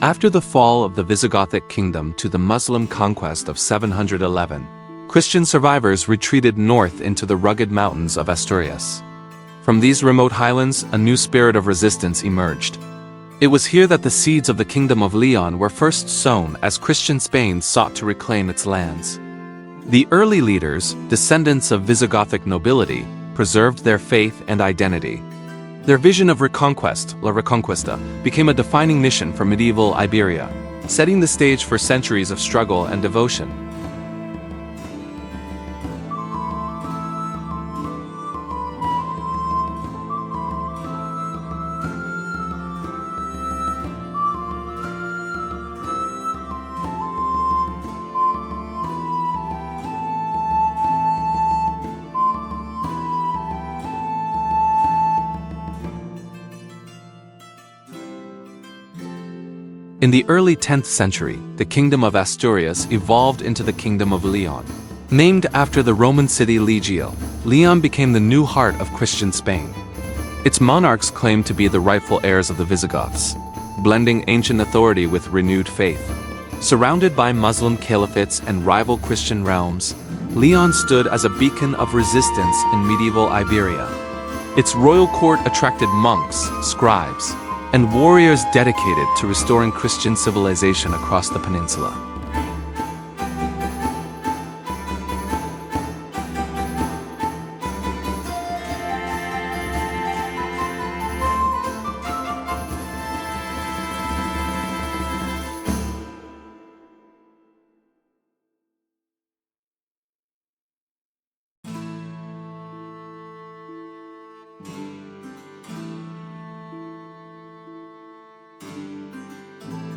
After the fall of the Visigothic Kingdom to the Muslim conquest of 711, Christian survivors retreated north into the rugged mountains of Asturias. From these remote highlands, a new spirit of resistance emerged. It was here that the seeds of the Kingdom of León were first sown as Christian Spain sought to reclaim its lands. The early leaders, descendants of Visigothic nobility, preserved their faith and identity. Their vision of Reconquest, La Reconquista, became a defining mission for medieval Iberia, setting the stage for centuries of struggle and devotion. In the early 10th century, the Kingdom of Asturias evolved into the Kingdom of León. Named after the Roman city Legio, León became the new heart of Christian Spain. Its monarchs claimed to be the rightful heirs of the Visigoths, blending ancient authority with renewed faith. Surrounded by Muslim caliphates and rival Christian realms, León stood as a beacon of resistance in medieval Iberia. Its royal court attracted monks, scribes, and warriors dedicated to restoring Christian civilization across the peninsula.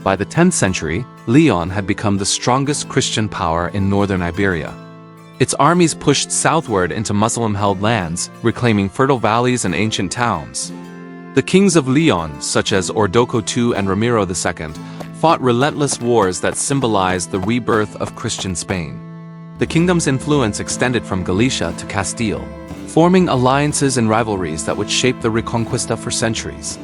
By the 10th century, León had become the strongest Christian power in northern Iberia. Its armies pushed southward into Muslim-held lands, reclaiming fertile valleys and ancient towns. The kings of León, such as Ordoco II and Ramiro II, fought relentless wars that symbolized the rebirth of Christian Spain. The kingdom's influence extended from Galicia to Castile, forming alliances and rivalries that would shape the Reconquista for centuries.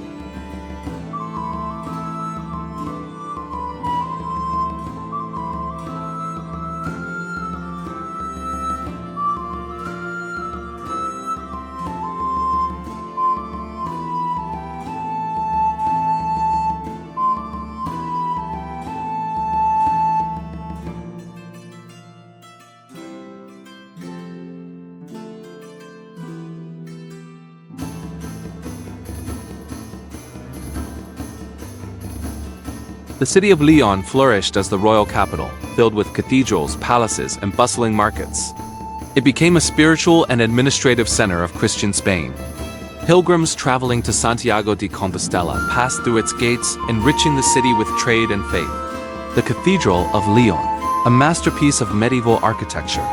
The city of León flourished as the royal capital, filled with cathedrals, palaces, and bustling markets. It became a spiritual and administrative center of Christian Spain. Pilgrims traveling to Santiago de Compostela passed through its gates, enriching the city with trade and faith. The Cathedral of León, a masterpiece of medieval architecture,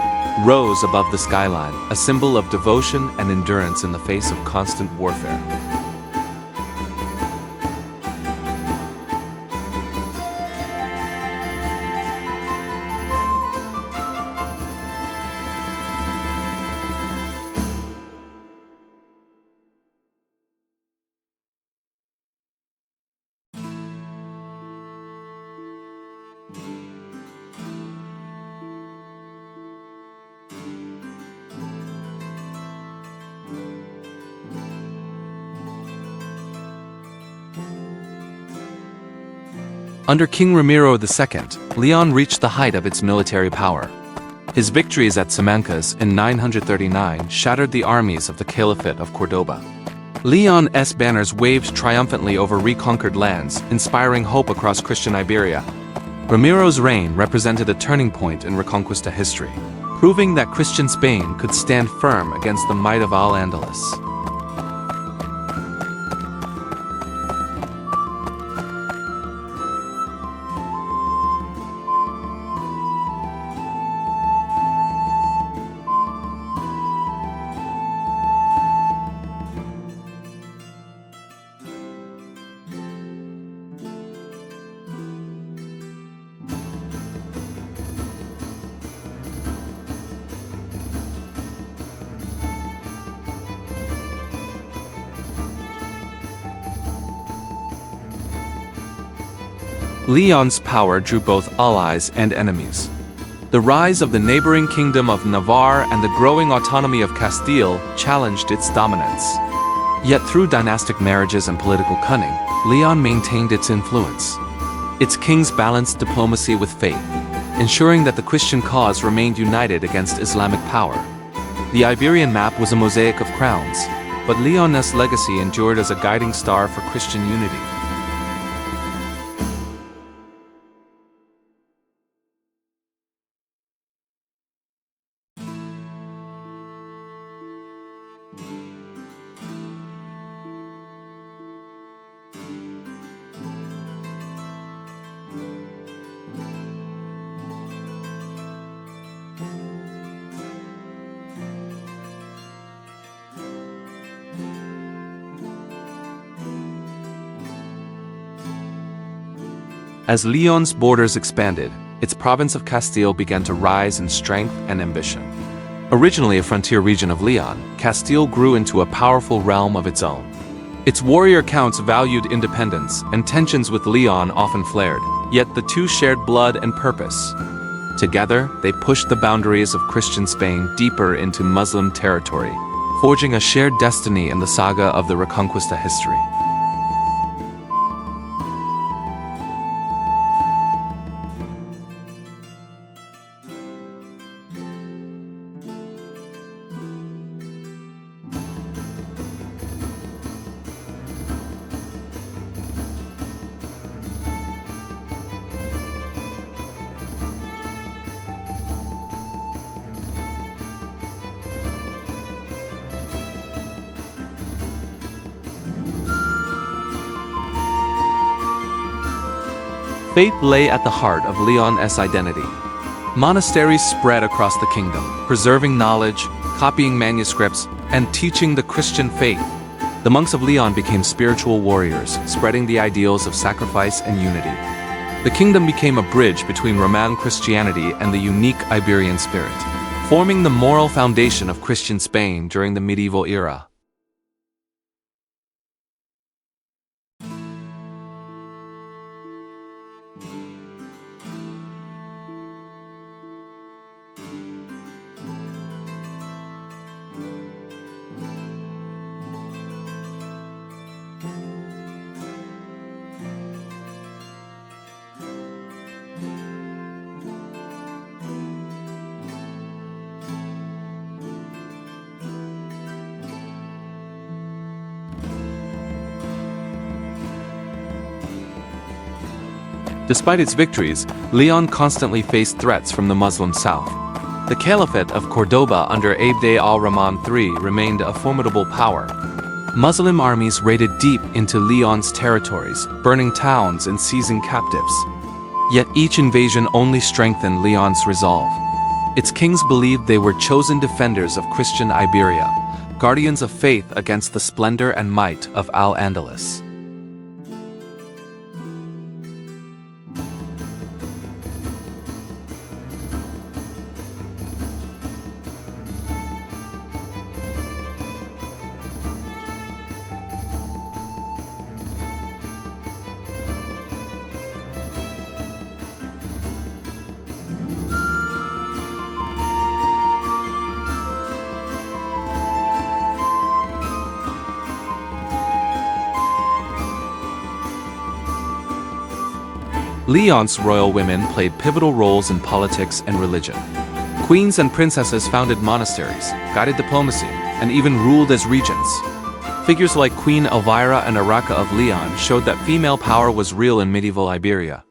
rose above the skyline, a symbol of devotion and endurance in the face of constant warfare. Under King Ramiro II, León reached the height of its military power. His victories at Simancas in 939 shattered the armies of the Caliphate of Cordoba. León's banners waved triumphantly over reconquered lands, inspiring hope across Christian Iberia. Ramiro's reign represented a turning point in Reconquista history, proving that Christian Spain could stand firm against the might of Al-Andalus. Leon's power drew both allies and enemies. The rise of the neighboring Kingdom of Navarre and the growing autonomy of Castile challenged its dominance. Yet through dynastic marriages and political cunning, Leon maintained its influence. Its kings balanced diplomacy with faith, ensuring that the Christian cause remained united against Islamic power. The Iberian map was a mosaic of crowns, but Leon's legacy endured as a guiding star for Christian unity. As Leon's borders expanded, its province of Castile began to rise in strength and ambition. Originally a frontier region of Leon, Castile grew into a powerful realm of its own. Its warrior counts valued independence, and tensions with Leon often flared, yet the two shared blood and purpose. Together, they pushed the boundaries of Christian Spain deeper into Muslim territory, forging a shared destiny in the saga of the Reconquista history. Faith lay at the heart of Leon's identity. Monasteries spread across the kingdom, preserving knowledge, copying manuscripts, and teaching the Christian faith. The monks of Leon became spiritual warriors, spreading the ideals of sacrifice and unity. The kingdom became a bridge between Roman Christianity and the unique Iberian spirit, forming the moral foundation of Christian Spain during the medieval era. Despite its victories, Leon constantly faced threats from the Muslim south. The Caliphate of Cordoba under Abd al-Rahman III remained a formidable power. Muslim armies raided deep into Leon's territories, burning towns and seizing captives. Yet each invasion only strengthened Leon's resolve. Its kings believed they were chosen defenders of Christian Iberia, guardians of faith against the splendor and might of Al-Andalus. Leon's royal women played pivotal roles in politics and religion. Queens and princesses founded monasteries, guided diplomacy, and even ruled as regents. Figures like Queen Elvira and Araca of Leon showed that female power was real in medieval Iberia.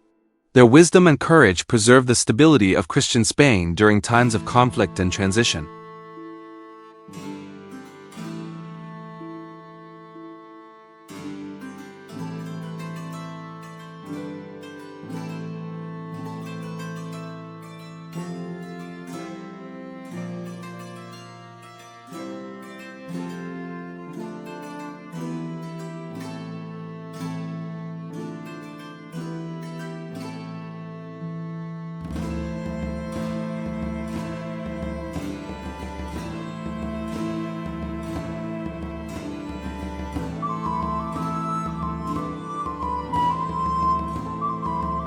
Their wisdom and courage preserved the stability of Christian Spain during times of conflict and transition.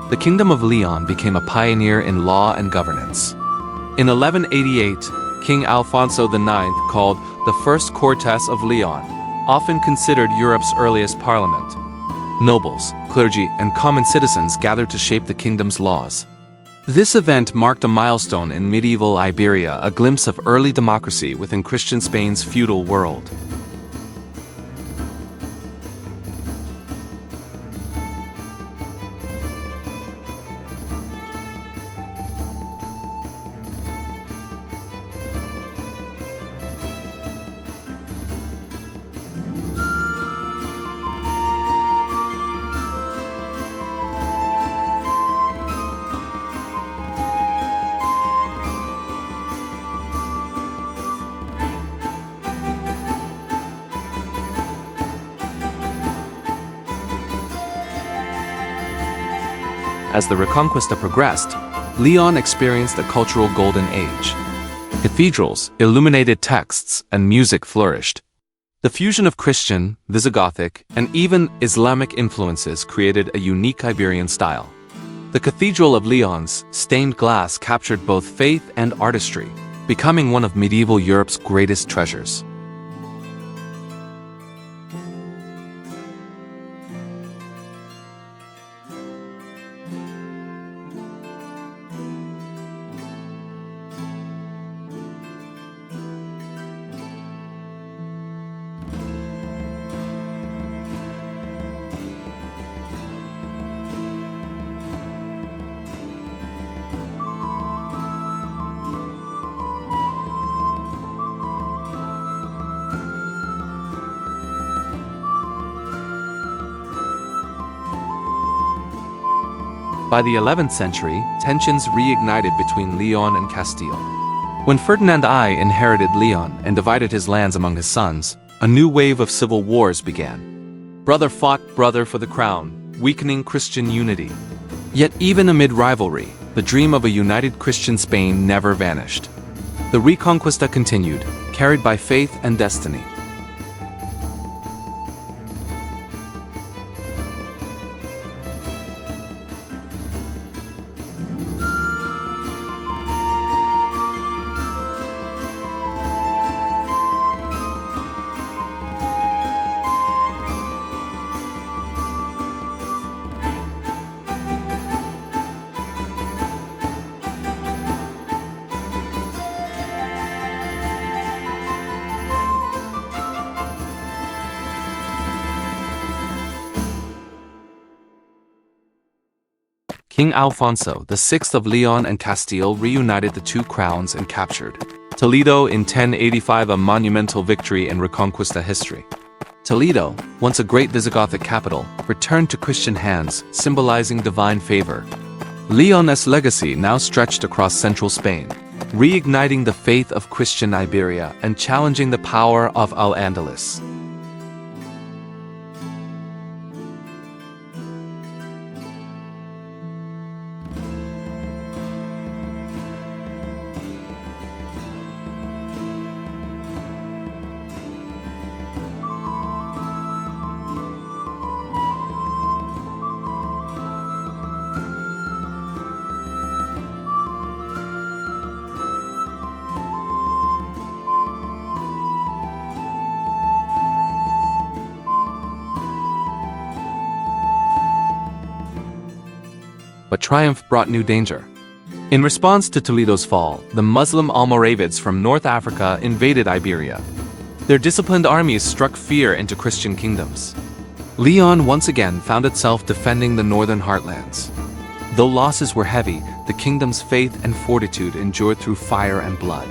The Kingdom of León became a pioneer in law and governance. In 1188, King Alfonso IX called the First Cortes of León, often considered Europe's earliest parliament. Nobles, clergy, and common citizens gathered to shape the kingdom's laws. This event marked a milestone in medieval Iberia, a glimpse of early democracy within Christian Spain's feudal world. As the Reconquista progressed, León experienced a cultural golden age. Cathedrals, illuminated texts, and music flourished. The fusion of Christian, Visigothic, and even Islamic influences created a unique Iberian style. The Cathedral of León's stained glass captured both faith and artistry, becoming one of medieval Europe's greatest treasures. By the 11th century, tensions reignited between León and Castile. When Ferdinand I inherited León and divided his lands among his sons, a new wave of civil wars began. Brother fought brother for the crown, weakening Christian unity. Yet even amid rivalry, the dream of a united Christian Spain never vanished. The Reconquista continued, carried by faith and destiny. King Alfonso VI of León and Castile reunited the two crowns and captured Toledo in 1085, a monumental victory in Reconquista history. Toledo, once a great Visigothic capital, returned to Christian hands, symbolizing divine favor. León's legacy now stretched across central Spain, reigniting the faith of Christian Iberia and challenging the power of Al-Andalus. But triumph brought new danger. In response to Toledo's fall, the Muslim Almoravids from North Africa invaded Iberia. Their disciplined armies struck fear into Christian kingdoms. León once again found itself defending the northern heartlands. Though losses were heavy, the kingdom's faith and fortitude endured through fire and blood.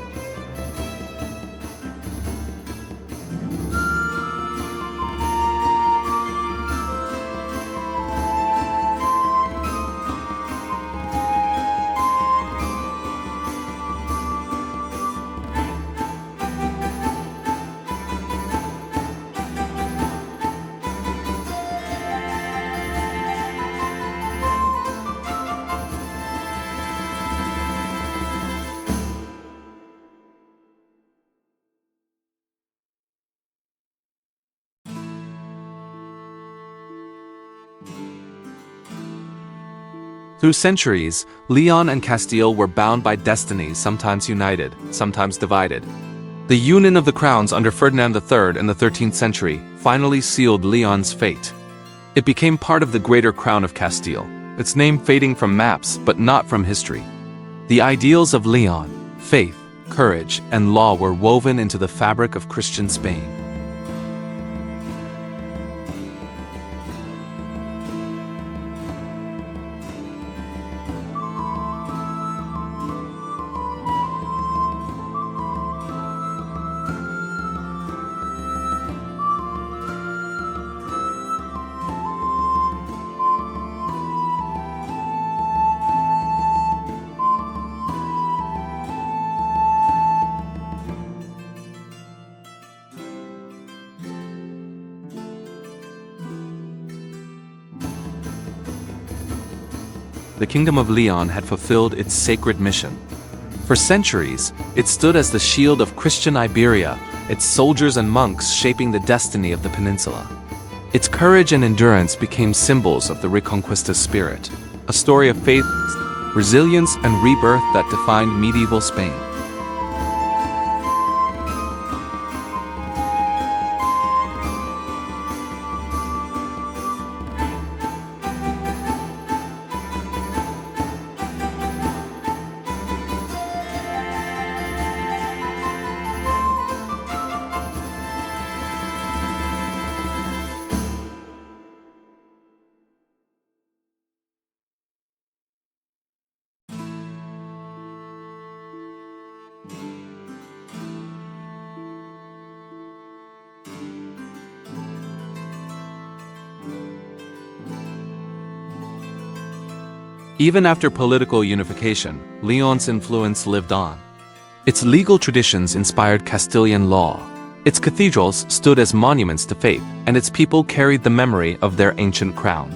Through centuries, Leon and Castile were bound by destiny, sometimes united, sometimes divided. The union of the crowns under Ferdinand III in the 13th century finally sealed Leon's fate. It became part of the greater crown of Castile, its name fading from maps but not from history. The ideals of Leon, faith, courage, and law were woven into the fabric of Christian Spain. The Kingdom of León had fulfilled its sacred mission. For centuries, it stood as the shield of Christian Iberia, its soldiers and monks shaping the destiny of the peninsula. Its courage and endurance became symbols of the Reconquista spirit, a story of faith, resilience, and rebirth that defined medieval Spain. Even after political unification, Leon's influence lived on. Its legal traditions inspired Castilian law. Its cathedrals stood as monuments to faith, and its people carried the memory of their ancient crown.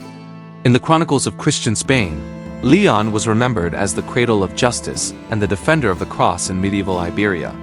In the chronicles of Christian Spain, Leon was remembered as the cradle of justice and the defender of the cross in medieval Iberia.